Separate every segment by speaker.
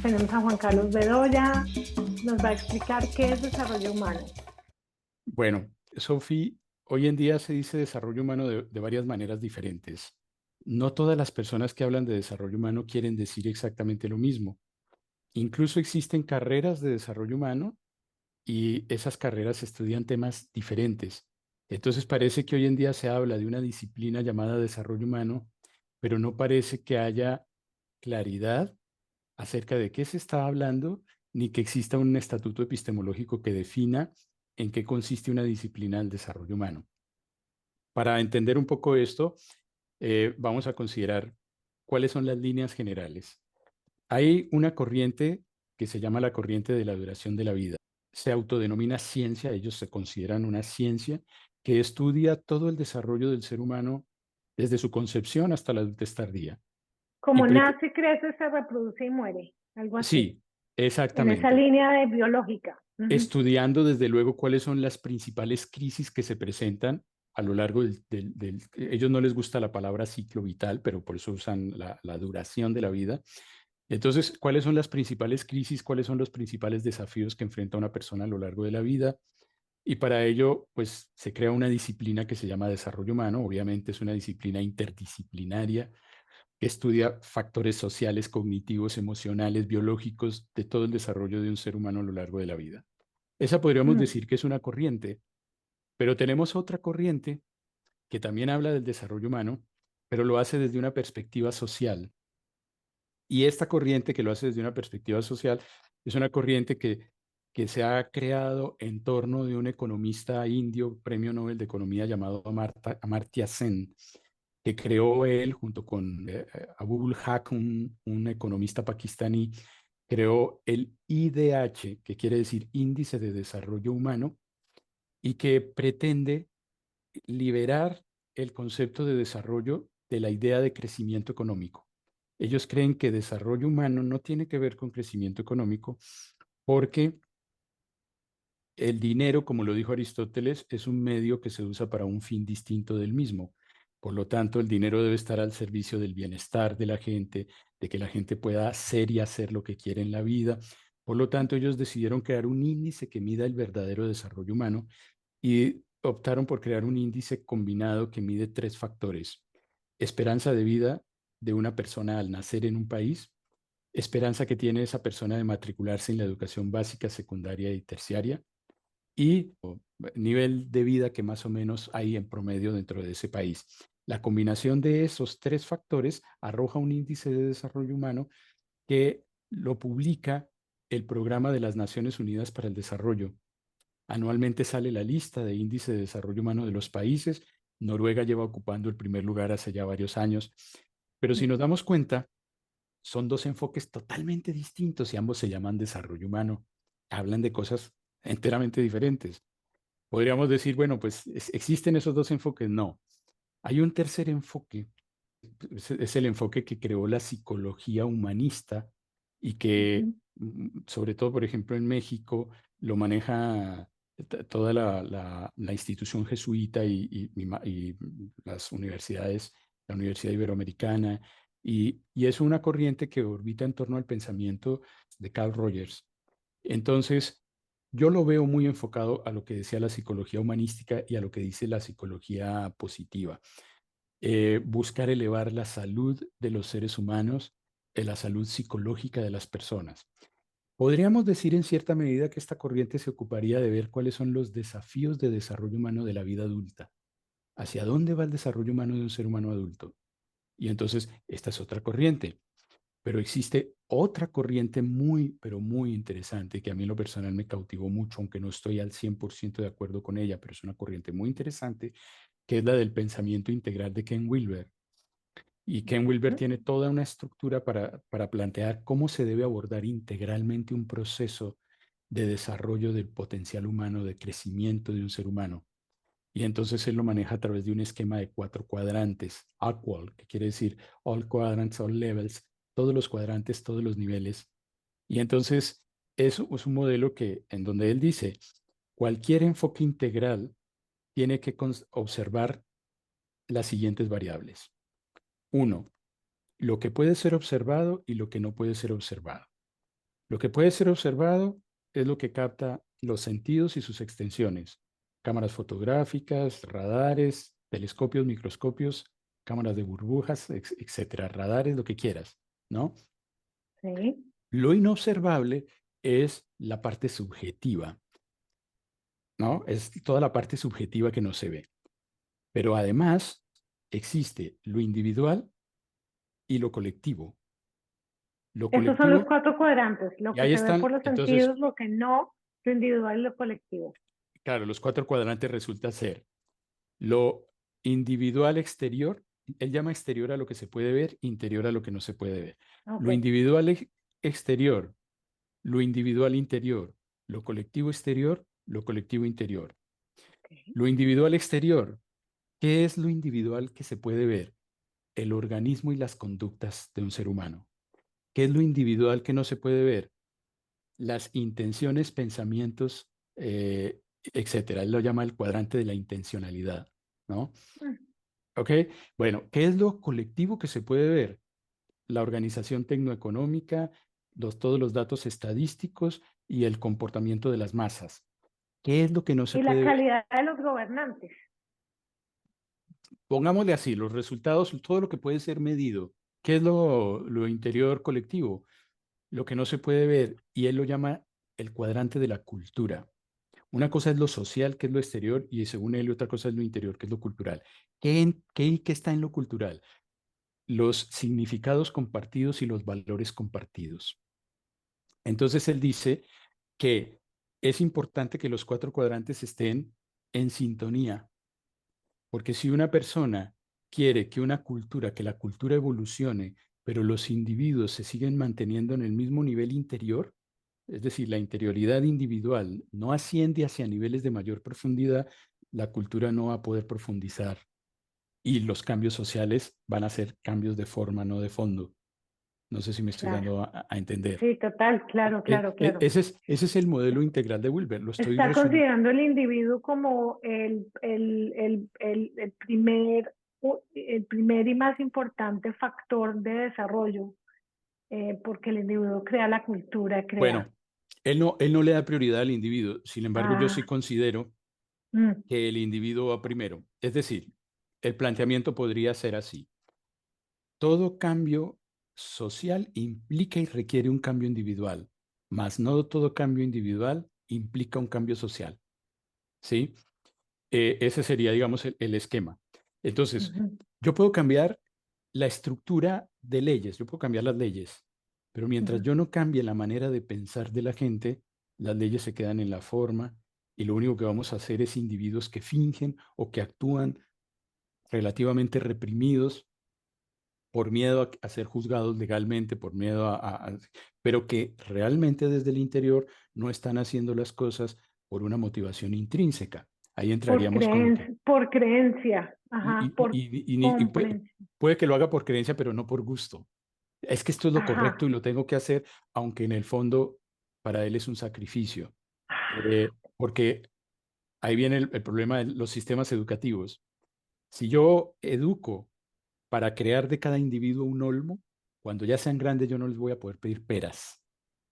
Speaker 1: Tenemos a Juan Carlos Bedoya, nos va a explicar qué es desarrollo humano.
Speaker 2: Bueno, Sofi, hoy en día se dice desarrollo humano de varias maneras diferentes. No todas las personas que hablan de desarrollo humano quieren decir exactamente lo mismo. Incluso existen carreras de desarrollo humano y esas carreras estudian temas diferentes. Entonces parece que hoy en día se habla de una disciplina llamada desarrollo humano, pero no parece que haya claridad acerca de qué se está hablando, ni que exista un estatuto epistemológico que defina en qué consiste una disciplina del desarrollo humano. Para entender un poco esto, vamos a considerar cuáles son las líneas generales. Hay una corriente que se llama la corriente de la duración de la vida. Se autodenomina ciencia, ellos se consideran una ciencia que estudia todo el desarrollo del ser humano desde su concepción hasta la adultez tardía. Y
Speaker 1: Como nace, crece, se reproduce y muere, algo así,
Speaker 2: sí,
Speaker 1: en esa
Speaker 2: exactamente.
Speaker 1: línea de biológica.
Speaker 2: Estudiando desde luego cuáles son las principales crisis que se presentan a lo largo ellos no les gusta la palabra ciclo vital, pero por eso usan la duración de la vida. Entonces, ¿cuáles son las principales crisis? ¿Cuáles son los principales desafíos que enfrenta una persona a lo largo de la vida? Y para ello, pues se crea una disciplina que se llama desarrollo humano. Obviamente es una disciplina interdisciplinaria que estudia factores sociales, cognitivos, emocionales, biológicos de todo el desarrollo de un ser humano a lo largo de la vida. Esa podríamos
Speaker 1: Mm.
Speaker 2: decir que es una corriente, pero tenemos otra corriente que también habla del desarrollo humano, pero lo hace desde una perspectiva social. Y esta corriente que lo hace desde una perspectiva social es una corriente que se ha creado en torno de un economista indio, premio Nobel de Economía llamado Amartya Sen, que creó él junto con Abul Haq, un economista pakistaní, creó el IDH, que quiere decir Índice de Desarrollo Humano, y que pretende liberar el concepto de desarrollo de la idea de crecimiento económico. Ellos creen que desarrollo humano no tiene que ver con crecimiento económico porque el dinero, como lo dijo Aristóteles, es un medio que se usa para un fin distinto del mismo. Por lo tanto, el dinero debe estar al servicio del bienestar de la gente, de que la gente pueda hacer y hacer lo que quiere en la vida. Por lo tanto, ellos decidieron crear un índice que mida el verdadero desarrollo humano y optaron por crear un índice combinado que mide tres factores: esperanza de vida de una persona al nacer en un país, esperanza que tiene esa persona de matricularse en la educación básica, secundaria y terciaria, y nivel de vida que más o menos hay en promedio dentro de ese país. La combinación de esos tres factores arroja un índice de desarrollo humano que lo publica el Programa de las Naciones Unidas para el Desarrollo. Anualmente sale la lista de índice de desarrollo humano de los países. Noruega lleva ocupando el primer lugar hace ya varios años. Pero si nos damos cuenta, son dos enfoques totalmente distintos y ambos se llaman desarrollo humano. Hablan de cosas enteramente diferentes. Podríamos decir, bueno, pues existen esos dos enfoques. No. Hay un tercer enfoque, es el enfoque que creó la psicología humanista y que,
Speaker 1: Ujú.
Speaker 2: sobre todo, por ejemplo, en México, lo maneja toda la institución jesuita y las universidades, la Universidad Iberoamericana, y es una corriente que orbita en torno al pensamiento de Carl Rogers. Entonces, yo lo veo muy enfocado a lo que decía la psicología humanística y a lo que dice la psicología positiva. Buscar elevar la salud de los seres humanos, la salud psicológica de las personas. Podríamos decir en cierta medida que esta corriente se ocuparía de ver cuáles son los desafíos de desarrollo humano de la vida adulta. ¿Hacia dónde va el desarrollo humano de un ser humano adulto? Y entonces, esta es otra corriente. Pero existe otra corriente muy, pero muy interesante que a mí en lo personal me cautivó mucho, aunque no estoy al 100% de acuerdo con ella, pero es una corriente muy interesante, que es la del pensamiento integral de Ken Wilber. Y Ken Wilber tiene toda una estructura para plantear cómo se debe abordar integralmente un proceso de desarrollo del potencial humano, de crecimiento de un ser humano. Y entonces él lo maneja a través de un esquema de cuatro cuadrantes, AQUAL, que quiere decir All Quadrants, All Levels, todos los cuadrantes, todos los niveles. Y entonces eso es un modelo que, en donde él dice, cualquier enfoque integral tiene que observar las siguientes variables. Uno, lo que puede ser observado y lo que no puede ser observado. Lo que puede ser observado es lo que capta los sentidos y sus extensiones, cámaras fotográficas, radares, telescopios, microscopios, cámaras de burbujas, etcétera, radares, lo que quieras, ¿no?
Speaker 1: Sí.
Speaker 2: Lo inobservable es la parte subjetiva, ¿no? Es toda la parte subjetiva que no se ve. Pero además existe lo individual y lo colectivo. Lo
Speaker 1: Estos son los
Speaker 2: colectivo,
Speaker 1: 4 cuadrantes, lo
Speaker 2: y
Speaker 1: que
Speaker 2: ahí
Speaker 1: se ve
Speaker 2: están,
Speaker 1: por los
Speaker 2: entonces,
Speaker 1: sentidos, lo que no, lo individual y lo colectivo.
Speaker 2: claro, los 4 cuadrantes resulta ser lo individual exterior, él llama exterior a lo que se puede ver, interior a lo que no se puede ver.
Speaker 1: Ok.
Speaker 2: Lo individual exterior, lo individual interior, lo colectivo exterior, lo colectivo interior.
Speaker 1: Ok.
Speaker 2: Lo individual exterior, ¿qué es lo individual que se puede ver? El organismo y las conductas de un ser humano. ¿Qué es lo individual que no se puede ver? Las intenciones, pensamientos, etcétera. Él lo llama el cuadrante de la intencionalidad, ¿no?
Speaker 1: Mm.
Speaker 2: ¿Ok? Bueno, ¿qué es lo colectivo que se puede ver? La organización tecnoeconómica, todos los datos estadísticos y el comportamiento de las masas. ¿Qué es lo que no se
Speaker 1: Y la
Speaker 2: puede ver?
Speaker 1: calidad de los gobernantes.
Speaker 2: Pongámosle así, los resultados, todo lo que puede ser medido. ¿Qué es lo interior colectivo? Lo que no se puede ver, y él lo llama el cuadrante de la cultura. Una cosa es lo social, que es lo exterior, y según él, otra cosa es lo interior, que es lo cultural. ¿Qué está en lo cultural? Los significados compartidos y los valores compartidos. Entonces él dice que es importante que los 4 cuadrantes estén en sintonía, porque si una persona quiere que una cultura, que la cultura evolucione, pero los individuos se siguen manteniendo en el mismo nivel interior, es decir, la interioridad individual no asciende hacia niveles de mayor profundidad, la cultura no va a poder profundizar y los cambios sociales van a ser cambios de forma, no de fondo. No sé si me estoy
Speaker 1: Claro.
Speaker 2: dando a entender.
Speaker 1: Sí, total, claro, claro, claro.
Speaker 2: Ese es el modelo integral de Wilber. Lo estoy
Speaker 1: Está
Speaker 2: resumiendo.
Speaker 1: considerando el individuo como el primer y más importante factor de desarrollo, porque el individuo crea la cultura, crea.
Speaker 2: Bueno, él no le da prioridad al individuo. Sin embargo, yo sí
Speaker 1: Ah,
Speaker 2: considero
Speaker 1: mm,
Speaker 2: que el individuo va primero. Es decir, el planteamiento podría ser así. Todo cambio social implica y requiere un cambio individual, mas no todo cambio individual implica un cambio social, ¿sí? Ese sería, digamos, el esquema. Entonces,
Speaker 1: ujú,
Speaker 2: yo puedo cambiar la estructura de leyes, yo puedo cambiar las leyes, pero mientras
Speaker 1: ujú.
Speaker 2: yo no cambie la manera de pensar de la gente, las leyes se quedan en la forma y lo único que vamos a hacer es individuos que fingen o que actúan relativamente reprimidos por miedo a ser juzgados legalmente, por miedo pero que realmente desde el interior no están haciendo las cosas por una motivación intrínseca. Ahí entraríamos como que,
Speaker 1: Por creencia,
Speaker 2: y,
Speaker 1: ajá,
Speaker 2: y-
Speaker 1: por
Speaker 2: y
Speaker 1: comprensión,
Speaker 2: puede que lo haga por creencia, pero no por gusto. Es que esto es lo correcto y
Speaker 1: ajá.
Speaker 2: lo tengo que hacer, aunque en el fondo para él es un sacrificio. Porque ahí viene el problema de los sistemas educativos. Si yo educo para crear de cada individuo un olmo, cuando ya sean grandes yo no les voy a poder pedir peras,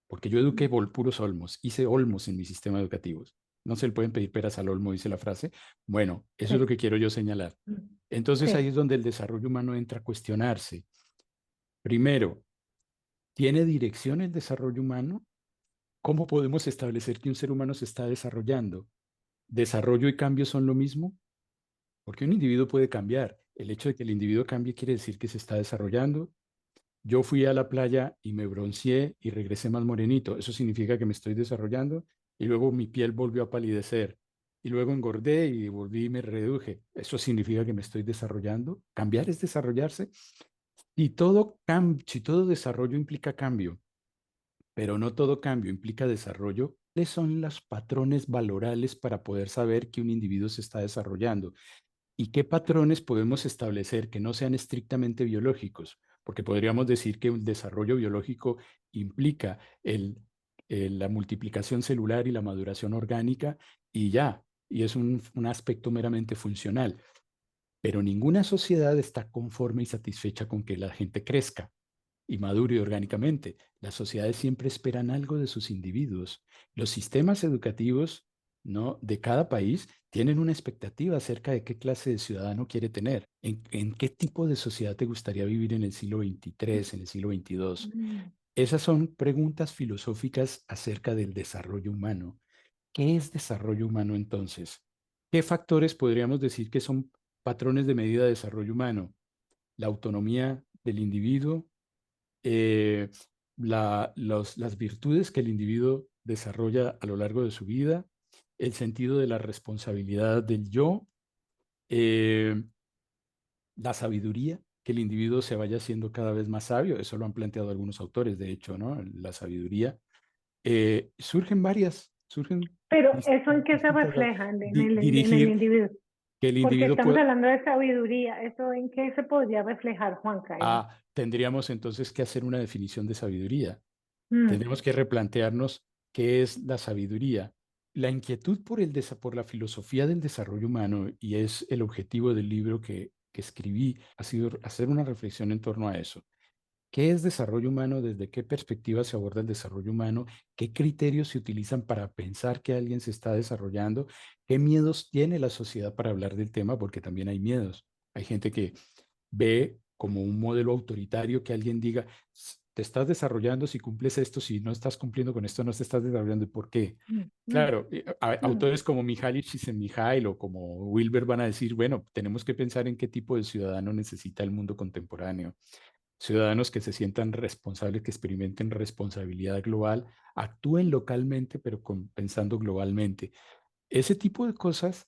Speaker 2: porque yo eduqué por puros olmos, hice olmos en mi sistema educativo. No se le pueden pedir peras al olmo, dice la frase. Bueno, eso es lo
Speaker 1: Sí,
Speaker 2: que quiero yo señalar. Entonces ahí
Speaker 1: sí.
Speaker 2: es donde el desarrollo humano entra a cuestionarse. Primero, ¿tiene dirección el desarrollo humano? ¿Cómo podemos establecer que un ser humano se está desarrollando? ¿Desarrollo y cambio son lo mismo? Porque un individuo puede cambiar. El hecho de que el individuo cambie quiere decir que se está desarrollando. Yo fui a la playa y me bronceé y regresé más morenito. Eso significa que me estoy desarrollando y luego mi piel volvió a palidecer y luego engordé y volví y me reduje. Eso significa que me estoy desarrollando. Cambiar es desarrollarse y si todo desarrollo implica cambio, pero no todo cambio implica desarrollo. ¿Cuáles son los patrones valorales para poder saber que un individuo se está desarrollando? ¿Y qué patrones podemos establecer que no sean estrictamente biológicos? Porque podríamos decir que un desarrollo biológico implica la multiplicación celular y la maduración orgánica y ya, y es un aspecto meramente funcional. pero ninguna sociedad está conforme y satisfecha con que la gente crezca y madure orgánicamente. Las sociedades siempre esperan algo de sus individuos. Los sistemas educativos, ¿no?, de cada país tienen una expectativa acerca de qué clase de ciudadano quiere tener, en qué tipo de sociedad te gustaría vivir en el siglo XXIII, en el siglo XXII.
Speaker 1: Mm.
Speaker 2: Esas son preguntas filosóficas acerca del desarrollo humano. ¿Qué es desarrollo humano entonces? ¿Qué factores podríamos decir que son patrones de medida de desarrollo humano? La autonomía del individuo, eh, las virtudes que el individuo desarrolla a lo largo de su vida, el sentido de la responsabilidad del yo, eh, la sabiduría, que el individuo se vaya haciendo cada vez más sabio, eso lo han planteado algunos autores, de hecho, ¿no? La sabiduría. Surgen
Speaker 1: Pero ¿eso en qué se
Speaker 2: distintas,
Speaker 1: refleja en el
Speaker 2: dirigir
Speaker 1: individuo?
Speaker 2: que el
Speaker 1: Porque
Speaker 2: individuo
Speaker 1: estamos
Speaker 2: pueda,
Speaker 1: hablando de sabiduría. ¿Eso en qué se podría reflejar, Juanca?
Speaker 2: tendríamos entonces que hacer una definición de sabiduría.
Speaker 1: Mm,
Speaker 2: Tendremos que replantearnos qué es la sabiduría. La inquietud por la filosofía del desarrollo humano, y es el objetivo del libro que escribí, ha sido hacer una reflexión en torno a eso. ¿Qué es desarrollo humano? ¿Desde qué perspectiva se aborda el desarrollo humano? ¿Qué criterios se utilizan para pensar que alguien se está desarrollando? ¿Qué miedos tiene la sociedad para hablar del tema? Porque también hay miedos. Hay gente que ve como un modelo autoritario que alguien diga, te estás desarrollando si cumples esto, si no estás cumpliendo con esto, no te estás desarrollando. ¿Y por qué?
Speaker 1: mm, mm,
Speaker 2: Claro,
Speaker 1: mm.
Speaker 2: autores como Mihaly Csikszentmihalyi o como Wilber van a decir, bueno, tenemos que pensar en qué tipo de ciudadano necesita el mundo contemporáneo. Ciudadanos que se sientan responsables, que experimenten responsabilidad global, actúen localmente, pero pensando globalmente. Ese tipo de cosas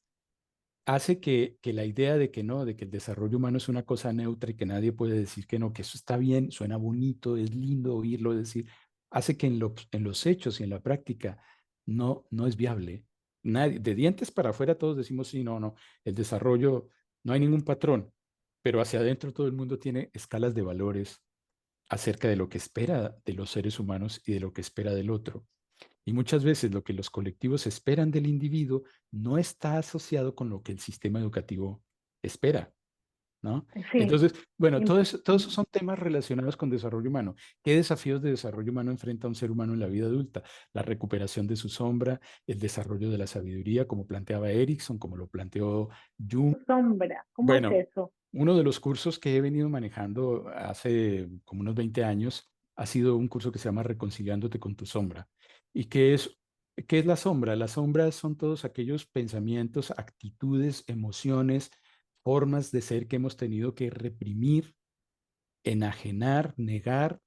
Speaker 2: hace que la idea de que no, de que el desarrollo humano es una cosa neutra y que nadie puede decir que no, que eso está bien, suena bonito, es lindo oírlo decir, hace que en los hechos y en la práctica no es viable. Nadie, de dientes para afuera todos decimos sí, no, el desarrollo, no hay ningún patrón, pero hacia adentro todo el mundo tiene escalas de valores acerca de lo que espera de los seres humanos y de lo que espera del otro. Y muchas veces lo que los colectivos esperan del individuo no está asociado con lo que el sistema educativo espera, ¿no?
Speaker 1: Sí.
Speaker 2: Entonces, bueno,
Speaker 1: im-
Speaker 2: todos esos son temas relacionados con desarrollo humano. ¿Qué desafíos de desarrollo humano enfrenta un ser humano en la vida adulta? La recuperación de su sombra, el desarrollo de la sabiduría, como planteaba Erickson, como lo planteó Jung.
Speaker 1: Sombra. ¿Cómo es
Speaker 2: Bueno,
Speaker 1: eso?
Speaker 2: uno de los cursos que he venido manejando hace como unos 20 años ha sido un curso que se llama Reconciliándote con tu sombra. ¿Y qué es la sombra? La sombra son todos aquellos pensamientos, actitudes, emociones, formas de ser que hemos tenido que reprimir, enajenar, negar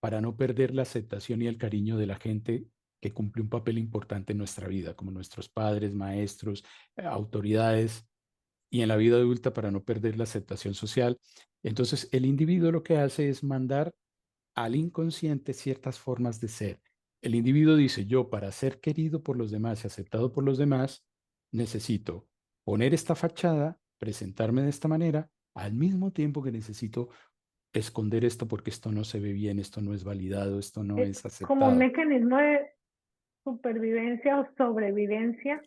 Speaker 2: para no perder la aceptación y el cariño de la gente que cumple un papel importante en nuestra vida, como nuestros padres, maestros, autoridades y en la vida adulta para no perder la aceptación social. Entonces, el individuo lo que hace es mandar al inconsciente ciertas formas de ser. El individuo dice, yo para ser querido por los demás y aceptado por los demás, necesito poner esta fachada, presentarme de esta manera, al mismo tiempo que necesito esconder esto porque esto no se ve bien, esto no es validado, esto no es
Speaker 1: Como un
Speaker 2: aceptado.
Speaker 1: mecanismo de supervivencia o sobrevivencia.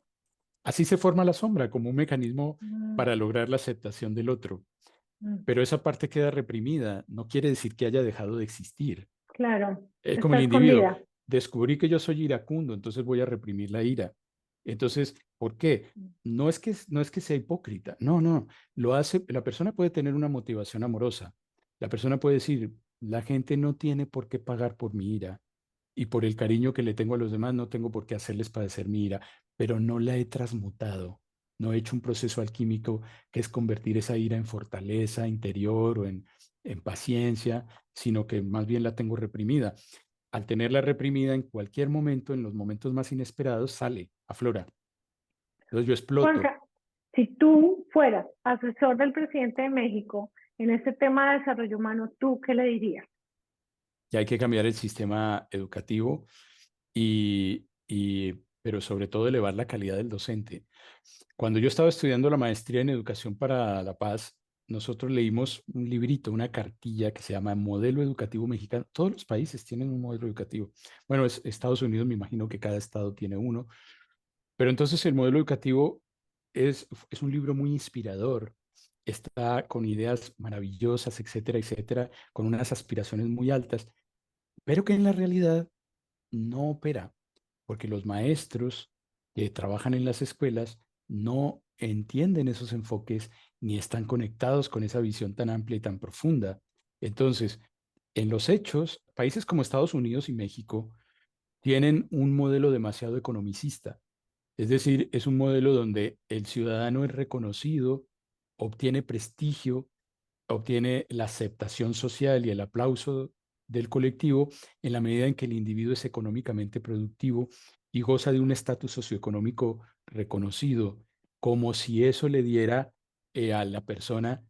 Speaker 2: Así se forma la sombra como un mecanismo
Speaker 1: Mm,
Speaker 2: para lograr la aceptación del otro.
Speaker 1: mm.
Speaker 2: Pero esa parte queda reprimida, no quiere decir que haya dejado de existir.
Speaker 1: Claro,
Speaker 2: Es como
Speaker 1: está
Speaker 2: el individuo,
Speaker 1: escondida.
Speaker 2: descubrí que yo soy iracundo, entonces voy a reprimir la ira. Entonces, ¿por qué? No es que sea hipócrita, no, lo hace, la persona puede tener una motivación amorosa. La persona puede decir, la gente no tiene por qué pagar por mi ira y por el cariño que le tengo a los demás, no tengo por qué hacerles padecer mi ira, pero no la he transmutado. No he hecho un proceso alquímico que es convertir esa ira en fortaleza interior o en paciencia, sino que más bien la tengo reprimida. Al tenerla reprimida en cualquier momento, en los momentos más inesperados, sale, aflora. Entonces yo exploto
Speaker 1: Juanca, si tú fueras asesor del presidente de México en este tema de desarrollo humano, ¿tú qué le dirías?
Speaker 2: y hay que cambiar el sistema educativo pero sobre todo elevar la calidad del docente. Cuando yo estaba estudiando la maestría en educación para la paz, nosotros leímos un librito, una cartilla que se llama Modelo Educativo Mexicano. Todos los países tienen un modelo educativo. Bueno, Estados Unidos, me imagino que cada estado tiene uno, pero entonces el modelo educativo es un libro muy inspirador está con ideas maravillosas, etcétera, etcétera, con unas aspiraciones muy altas, pero que en la realidad no opera, porque los maestros que trabajan en las escuelas no entienden esos enfoques ni están conectados con esa visión tan amplia y tan profunda. Entonces, en los hechos, países como Estados Unidos y México tienen un modelo demasiado economicista. Es decir, es un modelo donde el ciudadano es reconocido, obtiene prestigio, obtiene la aceptación social y el aplauso del colectivo en la medida en que el individuo es económicamente productivo y goza de un estatus socioeconómico reconocido, como si eso le diera a la persona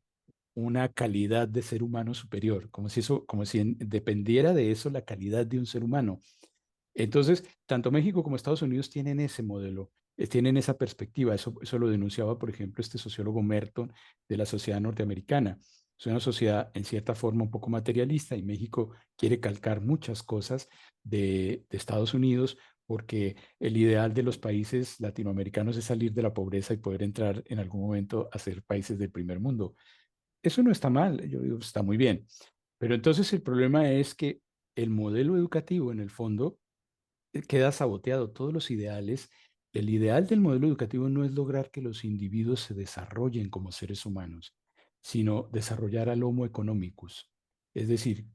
Speaker 2: una calidad de ser humano superior, como si eso, como si dependiera de eso la calidad de un ser humano. Entonces, tanto México como Estados Unidos tienen ese modelo, tienen esa perspectiva. Eso lo denunciaba, por ejemplo, este sociólogo Merton de la sociedad norteamericana. Es una sociedad en cierta forma un poco materialista y México quiere calcar muchas cosas de Estados Unidos porque el ideal de los países latinoamericanos es salir de la pobreza y poder entrar en algún momento a ser países del primer mundo. Eso no está mal, yo digo, está muy bien. Pero entonces el problema es que el modelo educativo en el fondo queda saboteado. Todos los ideales, el ideal del modelo educativo no es lograr que los individuos se desarrollen como seres humanos, sino desarrollar al Homo economicus, es decir,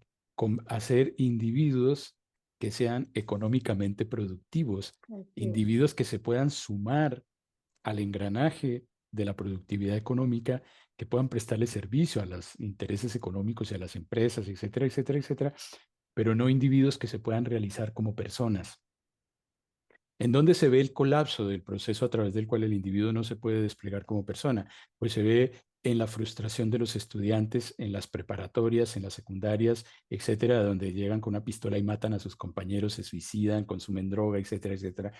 Speaker 2: hacer individuos que sean económicamente productivos,
Speaker 1: Así es.
Speaker 2: individuos que se puedan sumar al engranaje de la productividad económica, que puedan prestarle servicio a los intereses económicos y a las empresas, etcétera, etcétera, etcétera, pero no individuos que se puedan realizar como personas. ¿En dónde se ve el colapso del proceso a través del cual el individuo no se puede desplegar como persona? Pues se ve en la frustración de los estudiantes en las preparatorias, en las secundarias, etcétera, donde llegan con una pistola y matan a sus compañeros, se suicidan, consumen droga, etcétera, etcétera.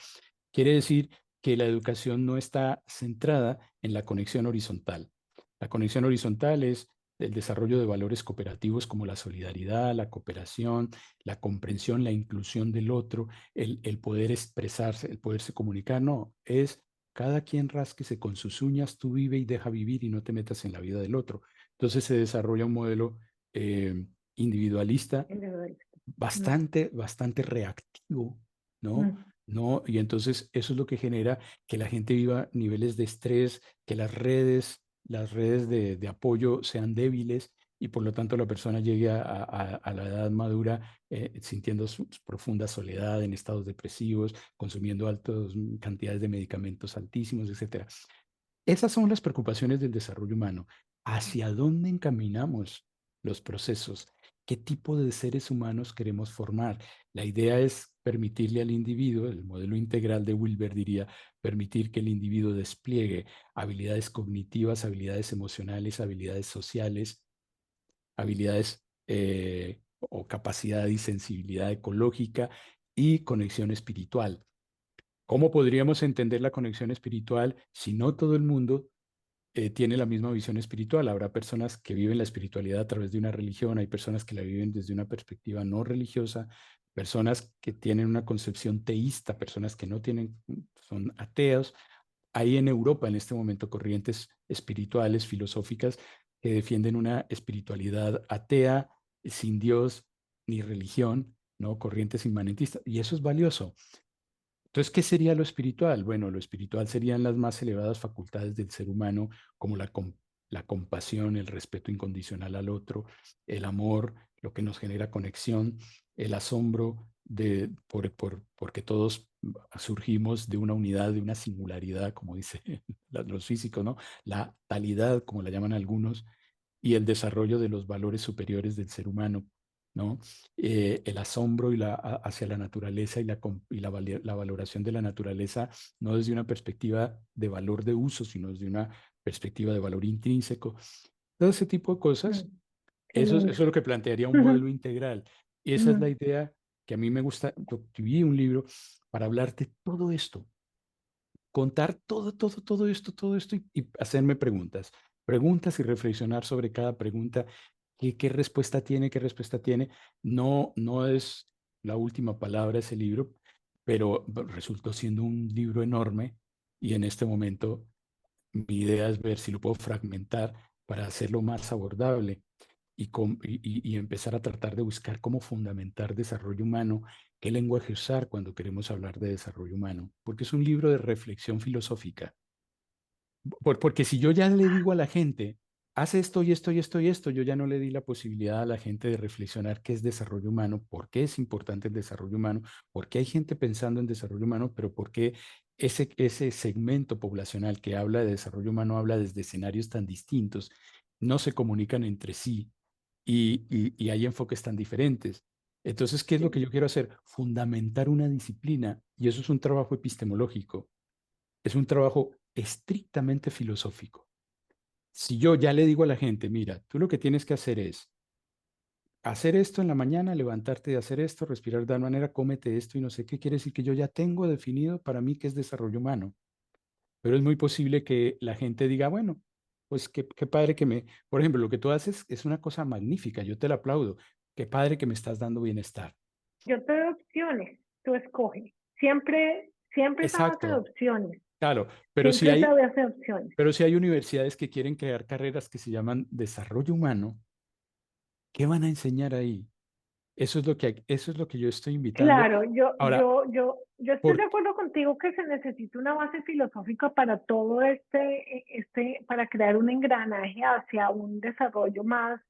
Speaker 2: Quiere decir que la educación no está centrada en la conexión horizontal. La conexión horizontal es el desarrollo de valores cooperativos como la solidaridad, la cooperación, la comprensión, la inclusión del otro, el poder expresarse, el poderse comunicar. No, es cada quien rásquese con sus uñas, tú vive y deja vivir y no te metas en la vida del otro. Entonces se desarrolla un modelo individualista
Speaker 1: Individualista. Mm,
Speaker 2: bastante reactivo, ¿no?
Speaker 1: mm,
Speaker 2: ¿No? Y entonces eso es lo que genera que la gente viva niveles de estrés, que las redes de apoyo sean débiles y por lo tanto la persona llegue a la edad madura sintiendo su profunda soledad, en estados depresivos, consumiendo altas cantidades de medicamentos altísimos, etcétera. Esas son las preocupaciones del desarrollo humano. ¿Hacia dónde encaminamos los procesos? ¿Qué tipo de seres humanos queremos formar? La idea es permitirle al individuo, el modelo integral de Wilber diría, permitir que el individuo despliegue habilidades cognitivas, habilidades emocionales, habilidades sociales, habilidades o capacidad y sensibilidad ecológica y conexión espiritual. ¿Cómo podríamos entender la conexión espiritual si no todo el mundo tiene la misma visión espiritual? Habrá personas que viven la espiritualidad a través de una religión, hay personas que la viven desde una perspectiva no religiosa, personas que tienen una concepción teísta, personas que no tienen, son ateos. Hay en Europa en este momento corrientes espirituales, filosóficas, que defienden una espiritualidad atea, sin Dios ni religión, ¿no? Corrientes inmanentistas. Y eso es valioso. Entonces, ¿qué sería lo espiritual? Bueno, lo espiritual serían las más elevadas facultades del ser humano, como la compasión, el respeto incondicional al otro, el amor, lo que nos genera conexión, el asombro porque todos surgimos de una unidad, de una singularidad, como dicen los físicos, ¿no? La talidad, como la llaman algunos, y el desarrollo de los valores superiores del ser humano, ¿no? El asombro hacia la naturaleza la valoración de la naturaleza, no desde una perspectiva de valor de uso, sino desde una perspectiva de valor intrínseco. Todo ese tipo de
Speaker 1: mm.
Speaker 2: cosas,
Speaker 1: Qué lindo.
Speaker 2: eso es lo que plantearía un modelo integral. Y esa es la
Speaker 1: Mm,
Speaker 2: idea que a mí me gusta. Yo escribí un libro para hablar de todo esto, contar todo esto y hacerme preguntas y reflexionar sobre cada pregunta, qué respuesta tiene, qué respuesta tiene. No, no es la última palabra ese libro, pero resultó siendo un libro enorme y en este momento mi idea es ver si lo puedo fragmentar para hacerlo más abordable y empezar a tratar de buscar cómo fundamentar desarrollo humano, qué lenguaje usar cuando queremos hablar de desarrollo humano, porque es un libro de reflexión filosófica. Porque si yo ya le digo a la gente, haz esto y esto y esto y esto, yo ya no le di la posibilidad a la gente de reflexionar qué es desarrollo humano, por qué es importante el desarrollo humano, por qué hay gente pensando en desarrollo humano, pero por qué ese segmento poblacional que habla de desarrollo humano habla desde escenarios tan distintos, no se comunican entre sí y hay enfoques tan diferentes. Entonces, ¿qué es lo que
Speaker 1: Sí.
Speaker 2: yo quiero hacer? Fundamentar una disciplina y eso es un trabajo epistemológico, es un trabajo estrictamente filosófico. Si yo ya le digo a la gente, mira, tú lo que tienes que hacer es hacer esto en la mañana, levantarte y hacer esto, respirar de tal manera, cómete esto y no sé qué, quiere decir que yo ya tengo definido para mí qué es desarrollo humano. Pero es muy posible que la gente diga, bueno, pues qué padre que me, por ejemplo, lo que tú haces es una cosa magnífica, yo te la aplaudo, qué padre que me estás dando bienestar.
Speaker 1: Yo te doy opciones, tú escoges. Siempre es a base de
Speaker 2: Exacto,
Speaker 1: opciones.
Speaker 2: claro, pero si
Speaker 1: Siempre es a
Speaker 2: hay,
Speaker 1: base de opciones.
Speaker 2: pero si hay universidades que quieren crear carreras que se llaman desarrollo humano, ¿qué van a enseñar ahí? Eso es lo que yo estoy invitando.
Speaker 1: Claro,
Speaker 2: Ahora,
Speaker 1: yo estoy de
Speaker 2: por,
Speaker 1: acuerdo contigo que se necesita una base filosófica para todo para crear un engranaje hacia un desarrollo más,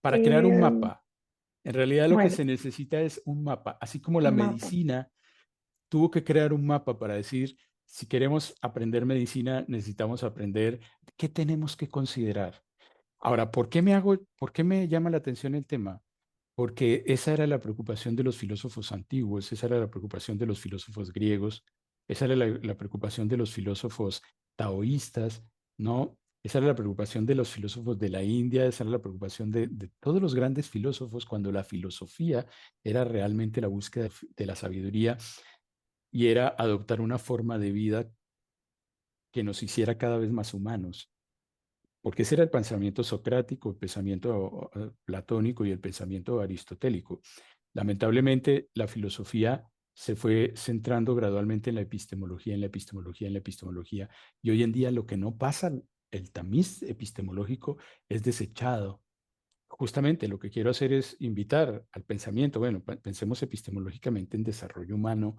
Speaker 2: para crear un
Speaker 1: eh,
Speaker 2: mapa, en realidad lo que
Speaker 1: bueno,
Speaker 2: se necesita es un mapa, así como la
Speaker 1: un mapa.
Speaker 2: medicina tuvo que crear un mapa para decir, si queremos aprender medicina, necesitamos aprender qué tenemos que considerar. Ahora, por qué me llama la atención el tema? Porque esa era la preocupación de los filósofos antiguos, esa era la preocupación de los filósofos griegos, esa era la preocupación de los filósofos taoístas, ¿no? Esa era la preocupación de los filósofos de la India, esa era la preocupación de todos los grandes filósofos cuando la filosofía era realmente la búsqueda de la sabiduría y era adoptar una forma de vida que nos hiciera cada vez más humanos. Porque ese era el pensamiento socrático, el pensamiento platónico y el pensamiento aristotélico. Lamentablemente, la filosofía se fue centrando gradualmente en la epistemología, en la epistemología, en la epistemología, y hoy en día lo que no pasa, el tamiz epistemológico, es desechado. Justamente lo que quiero hacer es invitar al pensamiento, bueno, pensemos epistemológicamente en desarrollo humano,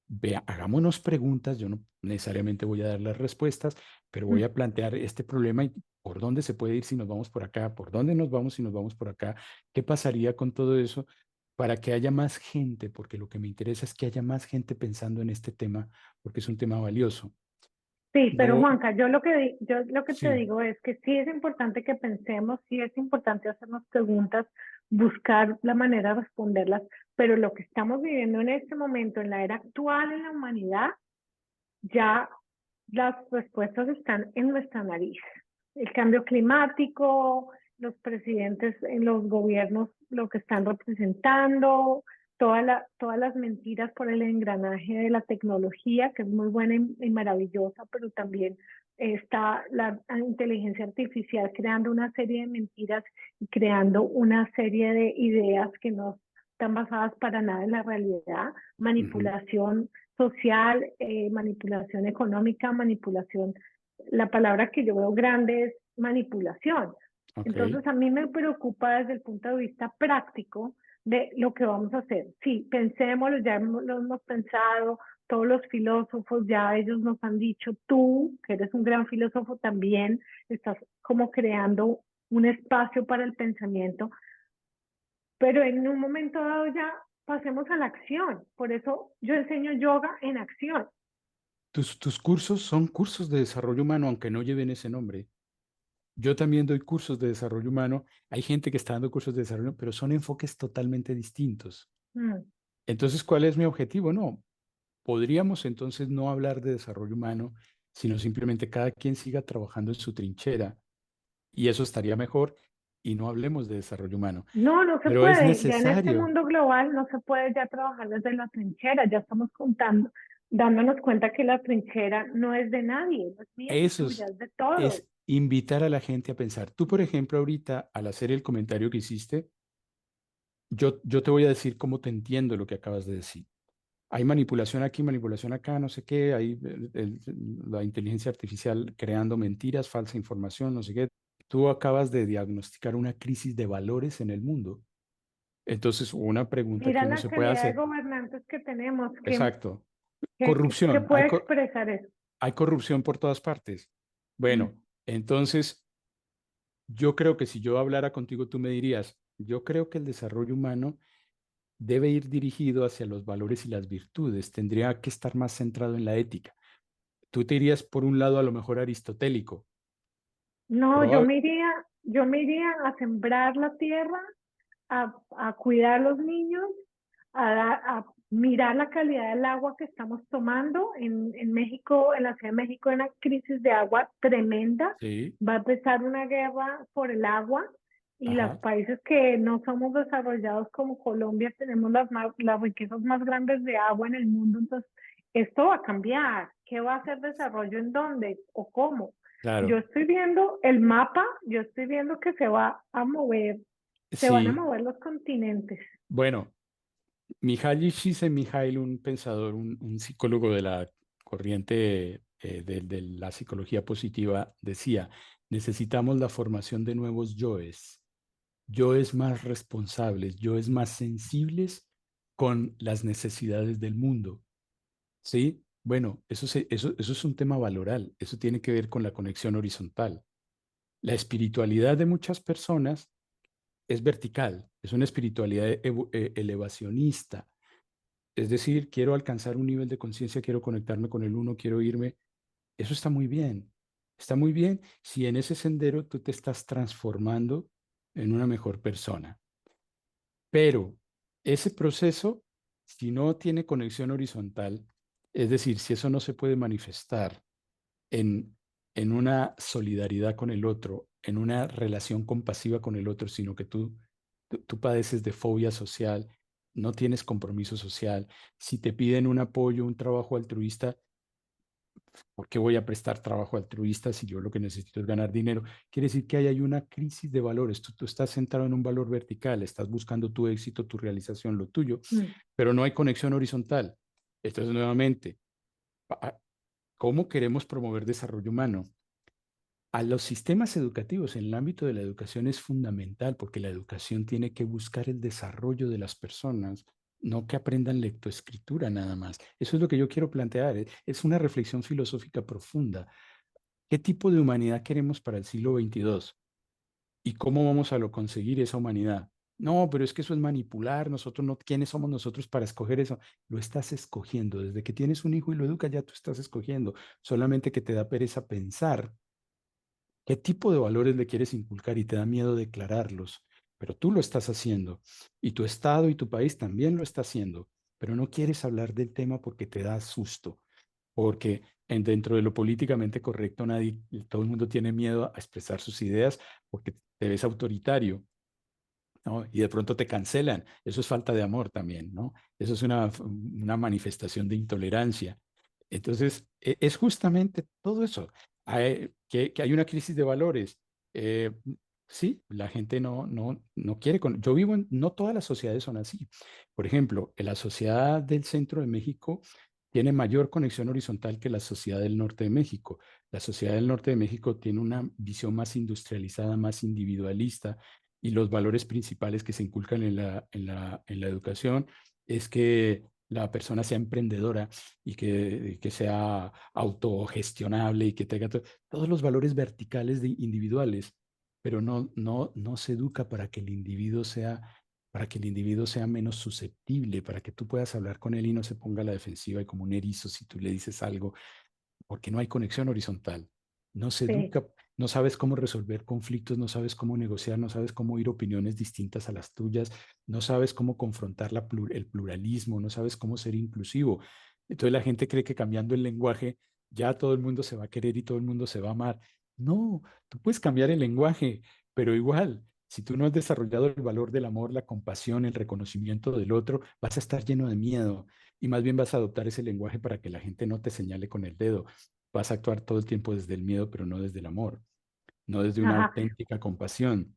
Speaker 2: vea, hagámonos preguntas, yo no necesariamente voy a dar las respuestas, pero voy a plantear este problema y por dónde se puede ir si nos vamos por acá, por dónde nos vamos si nos vamos por acá, qué pasaría con todo eso para que haya más gente, porque lo que me interesa es que haya más gente pensando en este tema, porque es un tema valioso.
Speaker 1: Sí, pero
Speaker 2: No,
Speaker 1: Juanca, yo lo que te
Speaker 2: sí,
Speaker 1: digo es que sí es importante que pensemos, sí es importante hacernos preguntas, buscar la manera de responderlas, pero lo que estamos viviendo en este momento, en la era actual en la humanidad, ya las respuestas están en nuestra nariz. El cambio climático, los presidentes en los gobiernos, lo que están representando, todas las mentiras por el engranaje de la tecnología, que es muy buena y maravillosa, pero también está la inteligencia artificial creando una serie de mentiras y creando una serie de ideas que no están basadas para nada en la realidad,
Speaker 2: ujú,
Speaker 1: manipulación social, manipulación económica, manipulación. La palabra que yo veo grande es manipulación.
Speaker 2: ok.
Speaker 1: Entonces a mí me preocupa desde el punto de vista práctico de lo que vamos a hacer. Sí, pensémoslo, lo hemos pensado, todos los filósofos ya ellos nos han dicho, tú, que eres un gran filósofo también, estás como creando un espacio para el pensamiento, pero en un momento dado ya pasemos a la acción. Por eso yo enseño yoga en acción.
Speaker 2: Tus cursos son cursos de desarrollo humano, aunque no lleven ese nombre. Yo también doy cursos de desarrollo humano. Hay gente que está dando cursos de desarrollo, pero son enfoques totalmente distintos.
Speaker 1: Mm.
Speaker 2: Entonces, ¿cuál es mi objetivo? No, podríamos entonces no hablar de desarrollo humano, sino simplemente cada quien siga trabajando en su trinchera y eso estaría mejor y no hablemos de desarrollo humano.
Speaker 1: No, no se
Speaker 2: Pero es
Speaker 1: puede. Ya en este
Speaker 2: necesario.
Speaker 1: mundo global no se puede ya trabajar desde la trinchera. Ya estamos contando, dándonos cuenta que la trinchera no es de nadie, no es mía ni
Speaker 2: Eso
Speaker 1: tuya, es de todos.
Speaker 2: es invitar a la gente a pensar. Tú, por ejemplo, ahorita, al hacer el comentario que hiciste, yo te voy a decir cómo te entiendo lo que acabas de decir. Hay manipulación aquí, manipulación acá, no sé qué, hay la inteligencia artificial creando mentiras, falsa información, no sé qué. tú acabas de diagnosticar una crisis de valores en el mundo. Entonces, una pregunta
Speaker 1: Mira
Speaker 2: que uno
Speaker 1: la
Speaker 2: se puede
Speaker 1: calidad de
Speaker 2: hacer,
Speaker 1: gobernantes que tenemos,
Speaker 2: exacto,
Speaker 1: que
Speaker 2: corrupción,
Speaker 1: puede expresar eso.
Speaker 2: hay corrupción por todas partes.
Speaker 1: Mm.
Speaker 2: Bueno, entonces yo creo que si yo hablara contigo, tú me dirías, yo creo que el desarrollo humano debe ir dirigido hacia los valores y las virtudes, tendría que estar más centrado en la ética. Tú te irías por un lado a lo mejor aristotélico,
Speaker 1: No,
Speaker 2: probable,
Speaker 1: yo me iría a sembrar la tierra, a cuidar a los niños, a mirar la calidad del agua que estamos tomando. En México, en la Ciudad de México, hay una crisis de agua tremenda.
Speaker 2: sí,
Speaker 1: Va a empezar una guerra por el agua y los
Speaker 2: ajá,
Speaker 1: países que no somos desarrollados como Colombia tenemos las riquezas más grandes de agua en el mundo. Entonces, esto va a cambiar. ¿Qué va a ser desarrollo en dónde o cómo? Yo
Speaker 2: claro,
Speaker 1: estoy viendo el mapa, yo estoy viendo que se va a mover, se van a
Speaker 2: sí.
Speaker 1: mover los continentes.
Speaker 2: Bueno, Mihaly Csikszentmihalyi, un pensador, un psicólogo de la corriente de la psicología positiva, decía, necesitamos la formación de nuevos yoes, yoes más responsables, yoes más sensibles con las necesidades del mundo. ¿Sí? Bueno, eso es un tema valoral, eso tiene que ver con la conexión horizontal. La espiritualidad de muchas personas es vertical, es una espiritualidad elevacionista. Es decir, quiero alcanzar un nivel de conciencia, quiero conectarme con el uno, quiero irme. Eso está muy bien. Está muy bien si en ese sendero tú te estás transformando en una mejor persona. Pero ese proceso, si no tiene conexión horizontal, es decir, si eso no se puede manifestar en, en una solidaridad con el otro, en una relación compasiva con el otro, sino que tú padeces de fobia social, no tienes compromiso social, si te piden un apoyo, un trabajo altruista, ¿por qué voy a prestar trabajo altruista si yo lo que necesito es ganar dinero? Quiere decir que ahí hay una crisis de valores. Tú estás centrado en un valor vertical, estás buscando tu éxito, tu realización, lo tuyo,
Speaker 1: Mm.
Speaker 2: pero no hay conexión horizontal. Entonces, nuevamente, ¿cómo queremos promover desarrollo humano? A los sistemas educativos en el ámbito de la educación es fundamental porque la educación tiene que buscar el desarrollo de las personas, no que aprendan lectoescritura nada más. Eso es lo que yo quiero plantear. Es una reflexión filosófica profunda. ¿Qué tipo de humanidad queremos para el siglo XXII? ¿Y cómo vamos a lo conseguir esa humanidad? No, pero es que eso es manipular. Nosotros no, ¿quiénes somos nosotros para escoger eso? Lo estás escogiendo. Desde que tienes un hijo y lo educas, ya tú estás escogiendo. Solamente que te da pereza pensar qué tipo de valores le quieres inculcar y te da miedo declararlos, pero tú lo estás haciendo y tu estado y tu país también lo está haciendo, pero no quieres hablar del tema porque te da susto, porque dentro de lo políticamente correcto nadie, todo el mundo tiene miedo a expresar sus ideas porque te ves autoritario, ¿no? Y de pronto te cancelan. Eso es falta de amor también, ¿no? Eso es una manifestación de intolerancia. Entonces, es justamente todo eso, que hay una crisis de valores. Eh, sí, la gente no quiere. Yo vivo no todas las sociedades son así. Por ejemplo, en la sociedad del centro de México tiene mayor conexión horizontal que la sociedad del norte de México. La sociedad del norte de México tiene una visión más industrializada, más individualista, y los valores principales que se inculcan en la educación es que la persona sea emprendedora y que sea autogestionable y que tenga todos los valores verticales individuales, pero no se educa para que el individuo sea menos susceptible, para que tú puedas hablar con él y no se ponga a la defensiva y como un erizo si tú le dices algo porque no hay conexión horizontal. No se
Speaker 1: Sí,
Speaker 2: educa, no sabes cómo resolver conflictos, no sabes cómo negociar, no sabes cómo oír opiniones distintas a las tuyas, no sabes cómo confrontar el pluralismo, no sabes cómo ser inclusivo. Entonces la gente cree que cambiando el lenguaje ya todo el mundo se va a querer y todo el mundo se va a amar. No, tú puedes cambiar el lenguaje, pero igual, si tú no has desarrollado el valor del amor, la compasión, el reconocimiento del otro, vas a estar lleno de miedo y más bien vas a adoptar ese lenguaje para que la gente no te señale con el dedo. Vas a actuar todo el tiempo desde el miedo, pero no desde el amor, no desde una
Speaker 1: ajá,
Speaker 2: auténtica compasión.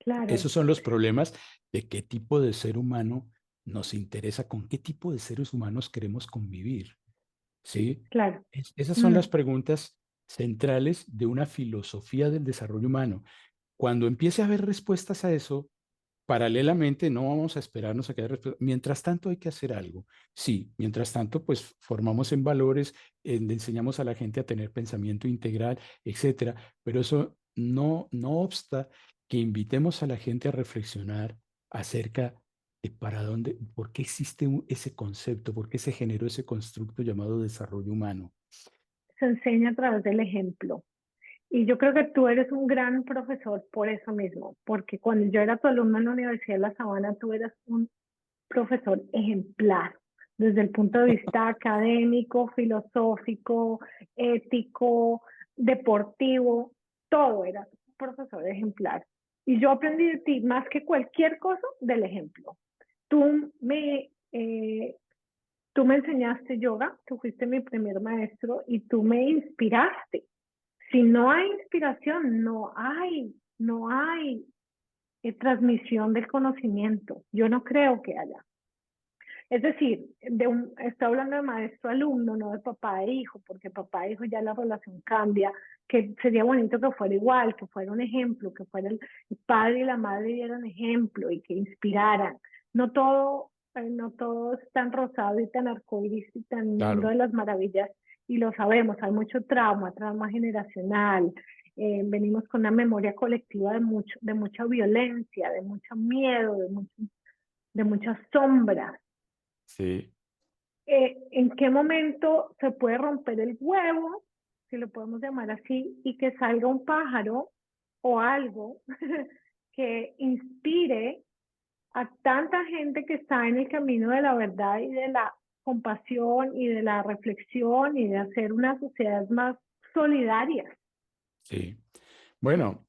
Speaker 1: claro,
Speaker 2: Esos son los problemas de qué tipo de ser humano nos interesa, con qué tipo de seres humanos queremos convivir, ¿sí?
Speaker 1: claro.
Speaker 2: Esas son las
Speaker 1: Mm.
Speaker 2: preguntas centrales de una filosofía del desarrollo humano. cuando empiece a haber respuestas a eso, paralelamente, no vamos a esperarnos a que haya respuesta. Mientras tanto, hay que hacer algo. Sí, mientras tanto, pues formamos en valores, le enseñamos a la gente a tener pensamiento integral, etcétera. Pero eso no obsta que invitemos a la gente a reflexionar acerca de para dónde, por qué existe ese concepto, por qué se generó ese constructo llamado desarrollo humano.
Speaker 1: Se enseña a través del ejemplo. Y yo creo que tú eres un gran profesor por eso mismo, porque cuando yo era tu alumna en la Universidad de La Sabana, tú eras un profesor ejemplar, desde el punto de vista académico, filosófico, ético, deportivo, todo era un profesor ejemplar. Y yo aprendí de ti más que cualquier cosa del ejemplo. Tú me, eh, tú me enseñaste yoga, tú fuiste mi primer maestro y tú me inspiraste. Si no hay inspiración, no hay transmisión del conocimiento. Yo no creo que haya. Es decir, estoy hablando de maestro-alumno, no de papá e hijo, porque papá e hijo ya la relación cambia, que sería bonito que fuera igual, que fuera un ejemplo, que fuera el padre y la madre dieran ejemplo y que inspiraran. No todo es tan rosado y tan arcoíris y tan mundo
Speaker 2: Claro,
Speaker 1: de las maravillas, y lo sabemos, hay mucho trauma generacional, venimos con una memoria colectiva de mucha violencia, de mucho miedo, de muchas sombras.
Speaker 2: sí.
Speaker 1: ¿En qué momento se puede romper el huevo, si lo podemos llamar así, y que salga un pájaro o algo que inspire a tanta gente que está en el camino de la verdad y de la compasión y de la reflexión y de hacer una sociedad más solidaria?
Speaker 2: Sí. Bueno,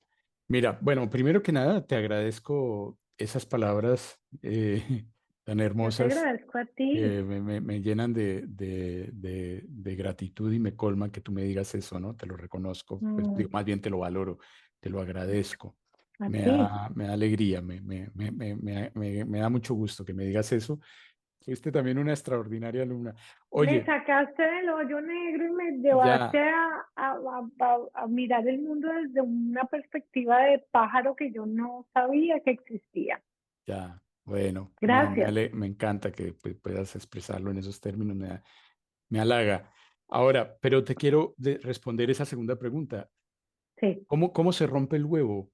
Speaker 2: mira, bueno, primero que nada, te agradezco esas palabras tan
Speaker 1: Yo te
Speaker 2: hermosas
Speaker 1: agradezco a ti.
Speaker 2: que me llenan de gratitud y me colman que tú me digas eso, ¿no? Te lo reconozco, pues
Speaker 1: Mm,
Speaker 2: digo, más bien te lo valoro, te lo agradezco.
Speaker 1: a ti.
Speaker 2: Me da alegría, me da mucho gusto que me digas eso. Fuiste también una extraordinaria alumna.
Speaker 1: Me
Speaker 2: Oye,
Speaker 1: sacaste del hoyo negro y me
Speaker 2: ya,
Speaker 1: llevaste a mirar el mundo desde una perspectiva de pájaro que yo no sabía que existía.
Speaker 2: ya, bueno, no,
Speaker 1: Gracias.
Speaker 2: me encanta que puedas expresarlo en esos términos, me halaga. Ahora, pero te quiero responder esa segunda pregunta.
Speaker 1: Sí.
Speaker 2: ¿Cómo se rompe el huevo?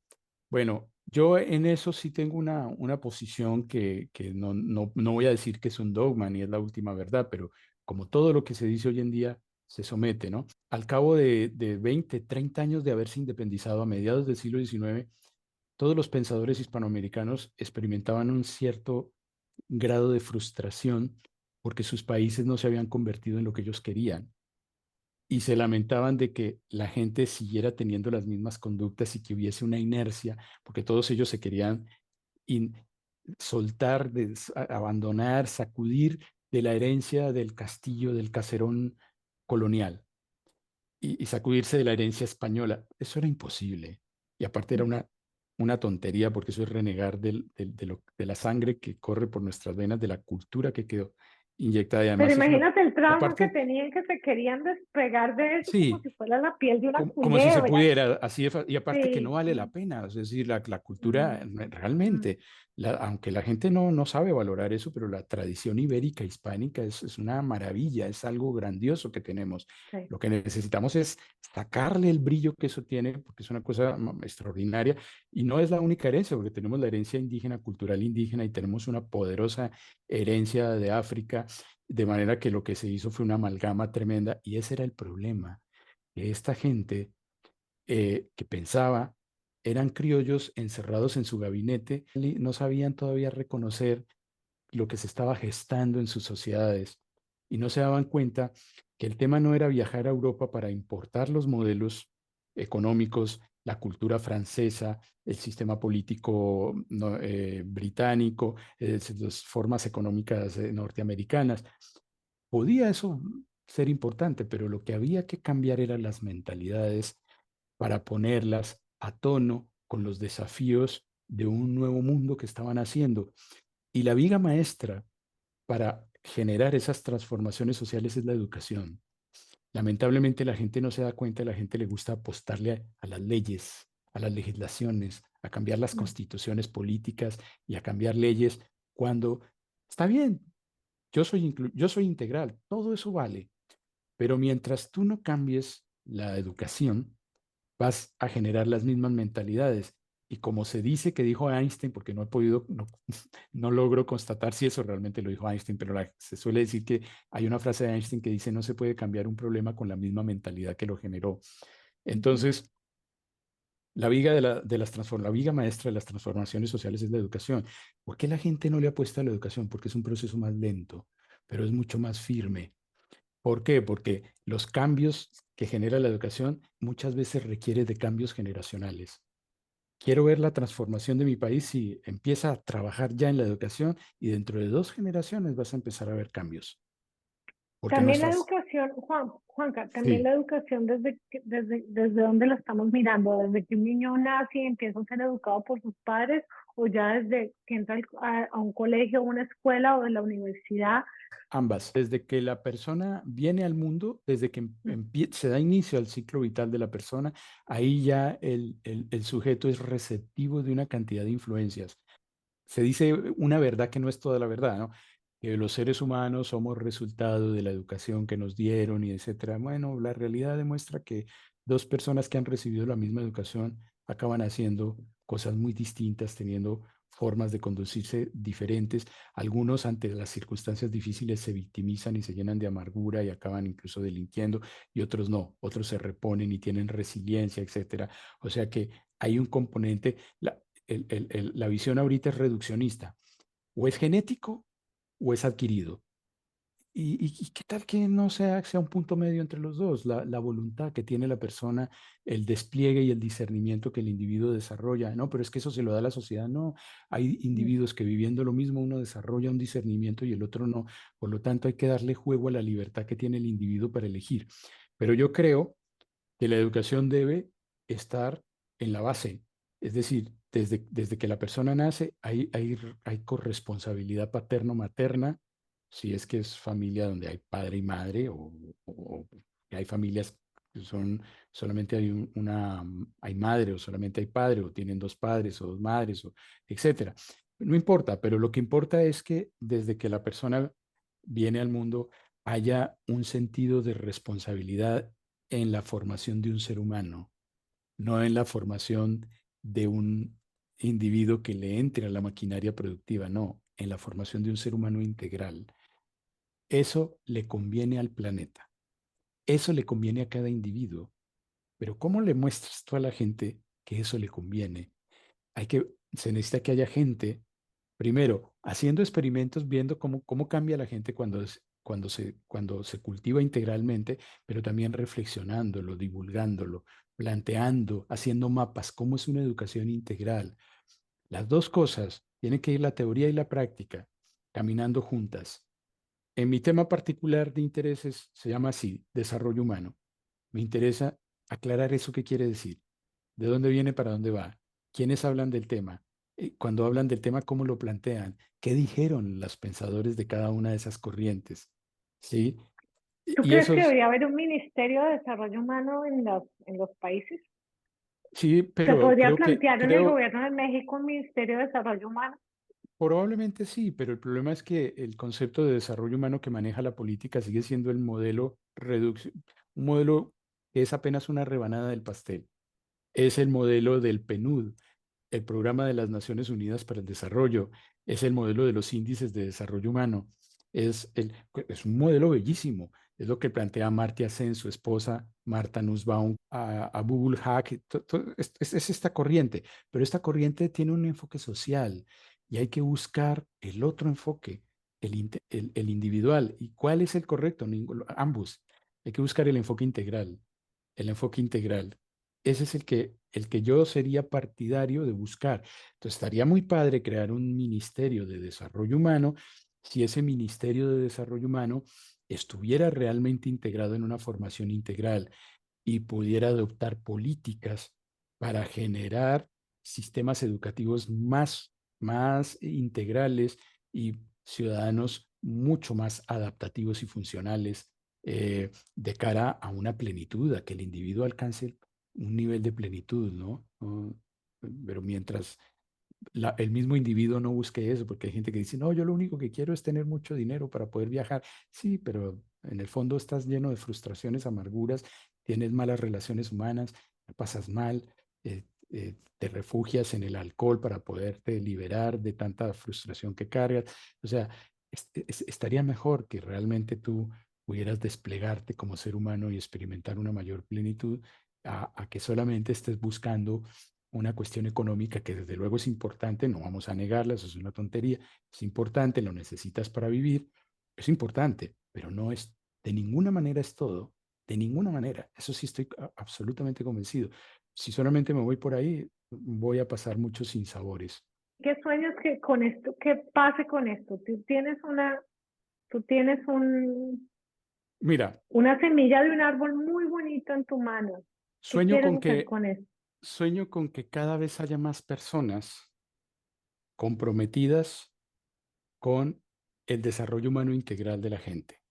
Speaker 2: Bueno, yo en eso sí tengo una posición que no voy a decir que es un dogma ni es la última verdad, pero como todo lo que se dice hoy en día se somete, ¿no? Al cabo de 20, 30 años de haberse independizado a mediados del siglo XIX, todos los pensadores hispanoamericanos experimentaban un cierto grado de frustración porque sus países no se habían convertido en lo que ellos querían y se lamentaban de que la gente siguiera teniendo las mismas conductas y que hubiese una inercia, porque todos ellos se querían in- soltar, abandonar, sacudir de la herencia del castillo, del caserón colonial y sacudirse de la herencia española. Eso era imposible. Y aparte era una tontería porque eso es renegar de la sangre que corre por nuestras venas, de la cultura que quedó inyectada. Y
Speaker 1: Pero
Speaker 2: además es una...
Speaker 1: imagínate el trauma que
Speaker 2: Aparte,
Speaker 1: tenían, que se querían despegar de eso como
Speaker 2: sí,
Speaker 1: si fuera la piel de una
Speaker 2: como si se
Speaker 1: culebra.
Speaker 2: pudiera, así y aparte que no
Speaker 1: Sí.
Speaker 2: vale la pena, es decir, la cultura
Speaker 1: Mm, mm,
Speaker 2: realmente, aunque la gente no sabe valorar eso, pero la tradición ibérica hispánica es una maravilla, es algo grandioso que tenemos.
Speaker 1: sí.
Speaker 2: Lo que necesitamos es sacarle el brillo que eso tiene, porque es una cosa extraordinaria y no es la única herencia, porque tenemos la herencia indígena, cultural indígena y tenemos una poderosa herencia de África, de manera que lo que se hizo fue una amalgama tremenda y ese era el problema, que esta gente que pensaba eran criollos encerrados en su gabinete y no sabían todavía reconocer lo que se estaba gestando en sus sociedades y no se daban cuenta que el tema no era viajar a Europa para importar los modelos económicos, la cultura francesa, el sistema político británico, las formas económicas norteamericanas. Podía eso ser importante, pero lo que había que cambiar eran las mentalidades para ponerlas a tono con los desafíos de un nuevo mundo que estaban haciendo. Y la viga maestra para generar esas transformaciones sociales es la educación. Lamentablemente la gente no se da cuenta, la gente le gusta apostarle a las leyes, a las legislaciones, a cambiar las
Speaker 1: Mm.
Speaker 2: constituciones políticas y a cambiar leyes cuando está bien, yo soy integral, todo eso vale, pero mientras tú no cambies la educación, vas a generar las mismas mentalidades. Y como se dice que dijo Einstein, porque no he podido, no, no logro constatar si eso realmente lo dijo Einstein, pero se suele decir que hay una frase de Einstein que dice no se puede cambiar un problema con la misma mentalidad que lo generó.
Speaker 1: Ujú.
Speaker 2: Entonces, la viga maestra de las transformaciones sociales es la educación. ¿Por qué la gente no le apuesta a la educación? Porque es un proceso más lento, pero es mucho más firme. ¿Por qué? Porque los cambios que genera la educación muchas veces requiere de cambios generacionales. Quiero ver la transformación de mi país y empieza a trabajar ya en la educación y dentro de 2 generaciones vas a empezar a ver cambios. Porque
Speaker 1: También la
Speaker 2: nuestras...
Speaker 1: educación, Juanca, también
Speaker 2: Sí,
Speaker 1: la educación desde dónde la estamos mirando, desde que un niño nace y empieza a ser educado por sus padres, o ya desde que entra a un colegio, a una escuela o de la universidad.
Speaker 2: ambas. Desde que la persona viene al mundo, desde que se da inicio al ciclo vital de la persona, ahí ya el sujeto es receptivo de una cantidad de influencias. Se dice una verdad que no es toda la verdad, ¿no? Que los seres humanos somos resultado de la educación que nos dieron y etcétera. Bueno, la realidad demuestra que 2 personas que han recibido la misma educación acaban haciendo cosas muy distintas, teniendo formas de conducirse diferentes. Algunos ante las circunstancias difíciles se victimizan y se llenan de amargura y acaban incluso delinquiendo, y otros no, otros se reponen y tienen resiliencia, etcétera. O sea que hay un componente, la visión ahorita es reduccionista, o es genético o es adquirido. Y qué tal que no sea un punto medio entre los dos? La voluntad que tiene la persona, el despliegue y el discernimiento que el individuo desarrolla. No, pero es que eso se lo da la sociedad. No, hay
Speaker 1: Mm.
Speaker 2: individuos que viviendo lo mismo, uno desarrolla un discernimiento y el otro no. Por lo tanto, hay que darle juego a la libertad que tiene el individuo para elegir. Pero yo creo que la educación debe estar en la base. Es decir, desde que la persona nace, hay corresponsabilidad paterno-materna, si es que es familia donde hay padre y madre, o que hay familias que son, solamente hay hay madre, o solamente hay padre, o tienen 2 padres, o 2 madres, o etcétera. No importa, pero lo que importa es que desde que la persona viene al mundo haya un sentido de responsabilidad en la formación de un ser humano, no en la formación de un individuo que le entre a la maquinaria productiva, no, en la formación de un ser humano integral. Eso le conviene al planeta, eso le conviene a cada individuo, pero ¿cómo le muestras tú a la gente que eso le conviene? Se necesita que haya gente, primero, haciendo experimentos, viendo cómo cambia la gente cuando se cultiva integralmente, pero también reflexionándolo, divulgándolo, planteando, haciendo mapas, cómo es una educación integral. Las 2 cosas, tienen que ir la teoría y la práctica, caminando juntas. En mi tema particular de intereses se llama así, desarrollo humano. Me interesa aclarar eso qué quiere decir, de dónde viene, para dónde va, quiénes hablan del tema, cuando hablan del tema, cómo lo plantean, qué dijeron los pensadores de cada una de esas corrientes, ¿sí?
Speaker 1: ¿Tú
Speaker 2: Y
Speaker 1: crees que
Speaker 2: esos,
Speaker 1: debería haber un Ministerio de Desarrollo Humano en los países?
Speaker 2: sí,
Speaker 1: ¿Se
Speaker 2: pero
Speaker 1: podría plantear en el gobierno de México un Ministerio de Desarrollo Humano?
Speaker 2: probablemente sí, pero el problema es que el concepto de desarrollo humano que maneja la política sigue siendo el modelo un modelo que es apenas una rebanada del pastel. Es el modelo del PNUD, el Programa de las Naciones Unidas para el Desarrollo, es el modelo de los índices de desarrollo humano, es un modelo bellísimo, es lo que plantea Amartya Sen, su esposa, Marta Nussbaum, a Google Hack, es esta corriente, pero esta corriente tiene un enfoque social y hay que buscar el otro enfoque, el individual. ¿Y cuál es el correcto? Ambos. Hay que buscar el enfoque integral. Ese es el que yo sería partidario de buscar. Entonces, estaría muy padre crear un ministerio de desarrollo humano si ese ministerio de desarrollo humano estuviera realmente integrado en una formación integral y pudiera adoptar políticas para generar sistemas educativos más integrales y ciudadanos mucho más adaptativos y funcionales, de cara a una plenitud, a que el individuo alcance un nivel de plenitud, ¿no? pero mientras el mismo individuo no busque eso, porque hay gente que dice, no, yo lo único que quiero es tener mucho dinero para poder viajar. Sí, pero en el fondo estás lleno de frustraciones, amarguras, tienes malas relaciones humanas, la pasas mal, te refugias en el alcohol para poderte liberar de tanta frustración que cargas. O sea, estaría mejor que realmente tú pudieras desplegarte como ser humano y experimentar una mayor plenitud a que solamente estés buscando una cuestión económica que desde luego es importante, no vamos a negarla, eso es una tontería, es importante, lo necesitas para vivir, es importante, pero no es, de ninguna manera es todo, de ninguna manera, eso sí estoy absolutamente convencido. Si solamente me voy por ahí, voy a pasar muchos sinsabores.
Speaker 1: ¿Qué sueños que con esto, qué pase con esto? Tú tienes
Speaker 2: Mira,
Speaker 1: una semilla de un árbol muy bonito en tu mano. ¿Qué
Speaker 2: sueño
Speaker 1: quieres
Speaker 2: con
Speaker 1: hacer
Speaker 2: que,
Speaker 1: con esto?
Speaker 2: sueño con que cada vez haya más personas comprometidas con el desarrollo humano integral de la gente.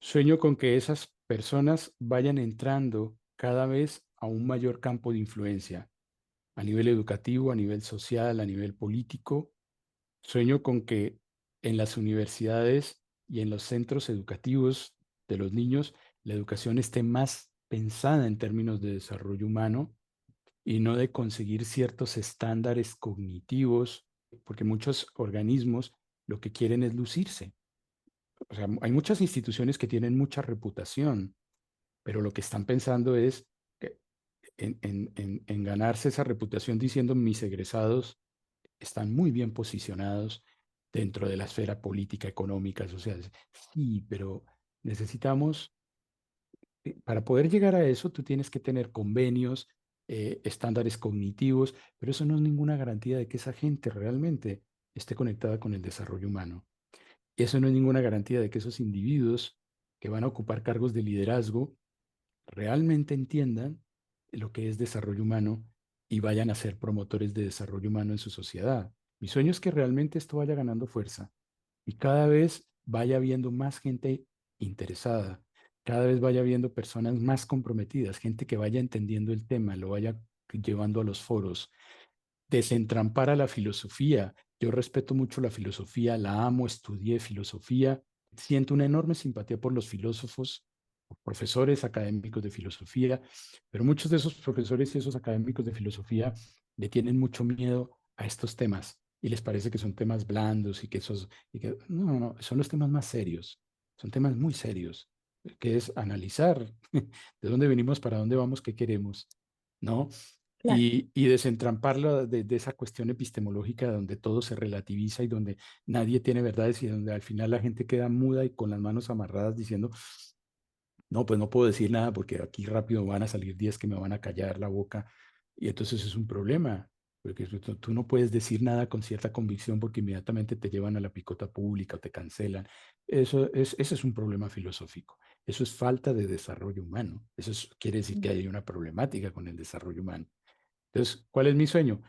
Speaker 2: Sueño con que esas personas vayan entrando cada vez a un mayor campo de influencia a nivel educativo, a nivel social, a nivel político. Sueño con que en las universidades y en los centros educativos de los niños la educación esté más pensada en términos de desarrollo humano y no de conseguir ciertos estándares cognitivos, porque muchos organismos lo que quieren es lucirse. O sea, hay muchas instituciones que tienen mucha reputación, pero lo que están pensando es que en ganarse esa reputación diciendo mis egresados están muy bien posicionados dentro de la esfera política, económica, social. Sí, pero necesitamos, para poder llegar a eso, tú tienes que tener convenios, estándares cognitivos, pero eso no es ninguna garantía de que esa gente realmente esté conectada con el desarrollo humano. Eso no es ninguna garantía de que esos individuos que van a ocupar cargos de liderazgo realmente entiendan lo que es desarrollo humano y vayan a ser promotores de desarrollo humano en su sociedad. Mi sueño es que realmente esto vaya ganando fuerza y cada vez vaya habiendo más gente interesada, cada vez vaya habiendo personas más comprometidas, gente que vaya entendiendo el tema, lo vaya llevando a los foros, desentrampar a la filosofía. Yo respeto mucho la filosofía, la amo, estudié filosofía, siento una enorme simpatía por los filósofos, por profesores académicos de filosofía, pero muchos de esos profesores y esos académicos de filosofía le tienen mucho miedo a estos temas y les parece que son temas blandos y que esos, y que, no, no, no, son los temas más serios, son temas muy serios, que es analizar de dónde venimos, para dónde vamos, qué queremos, ¿no?
Speaker 1: Claro,
Speaker 2: Y desentramparlo de esa cuestión epistemológica donde todo se relativiza y donde nadie tiene verdades y donde al final la gente queda muda y con las manos amarradas diciendo, no, pues no puedo decir nada porque aquí rápido van a salir 10 que me van a callar la boca. Y entonces es un problema, porque tú no puedes decir nada con cierta convicción porque inmediatamente te llevan a la picota pública o te cancelan. Ese es un problema filosófico. Eso es falta de desarrollo humano. Quiere decir que hay una problemática con el desarrollo humano. Entonces, ¿cuál es mi sueño?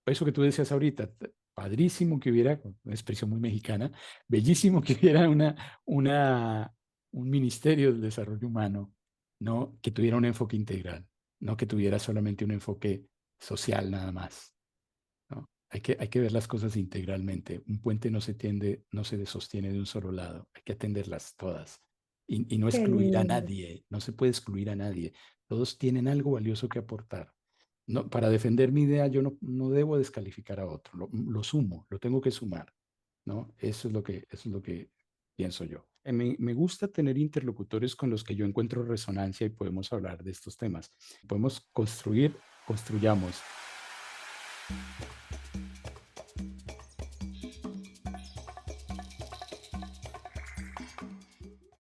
Speaker 2: Eso que tú decías ahorita, padrísimo que hubiera, una expresión muy mexicana, bellísimo que hubiera un ministerio del desarrollo humano, ¿no? Que tuviera un enfoque integral, no que tuviera solamente un enfoque social nada más, ¿no? Hay que ver las cosas integralmente. Un puente no se tiende, no se sostiene de un solo lado, hay que atenderlas todas y no
Speaker 1: qué
Speaker 2: excluir a
Speaker 1: lindo.
Speaker 2: nadie, no se puede excluir a nadie. Todos tienen algo valioso que aportar. No, para defender mi idea, yo no debo descalificar a otro, lo sumo, lo tengo que sumar, ¿no? Eso es lo que pienso yo. Me gusta tener interlocutores con los que yo encuentro resonancia y podemos hablar de estos temas. Podemos construir, construyamos.